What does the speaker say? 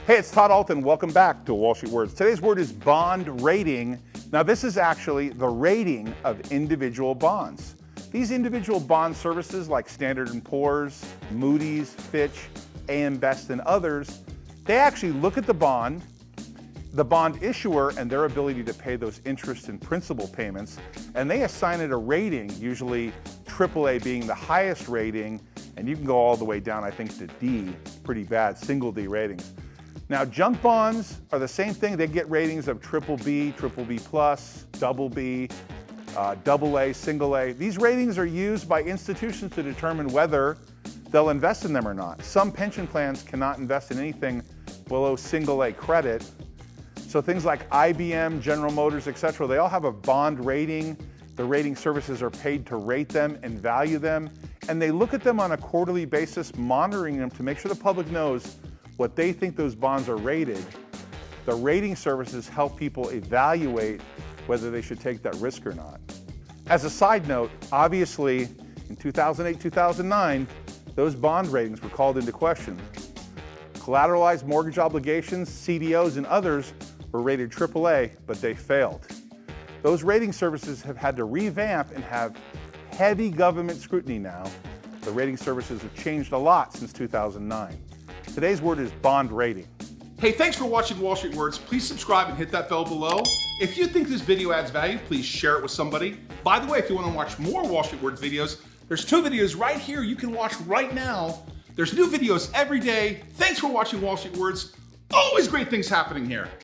Hey, it's Todd Ault, and welcome back to Wall Street Words. Today's word is bond rating. Now, this is actually the rating of individual bonds. These individual bond services like Standard & Poor's, Moody's, Fitch, AM Best, and others, they actually look at the bond issuer, and their ability to pay those interest and principal payments, and they assign it a rating, usually AAA being the highest rating, and you can go all the way down, I think, to D, pretty bad, single D ratings. Now, junk bonds are the same thing. They get ratings of triple B, triple B plus, double B, double A, single A. These ratings are used by institutions to determine whether they'll invest in them or not. Some pension plans cannot invest in anything below single A credit. So things like IBM, General Motors, etc., they all have a bond rating. The rating services are paid to rate them and value them. And they look at them on a quarterly basis, monitoring them to make sure the public knows what they think those bonds are rated. The rating services help people evaluate whether they should take that risk or not. As a side note, obviously, in 2008, 2009, those bond ratings were called into question. Collateralized mortgage obligations, CDOs, and others were rated AAA, but they failed. Those rating services have had to revamp and have heavy government scrutiny now. The rating services have changed a lot since 2009. Today's word is bond rating. Hey, thanks for watching Wall Street Words. Please subscribe and hit that bell below. If you think this video adds value, please share it with somebody. By the way, if you want to watch more Wall Street Words videos, there's 2 videos right here you can watch right now. There's new videos every day. Thanks for watching Wall Street Words. Always great things happening here.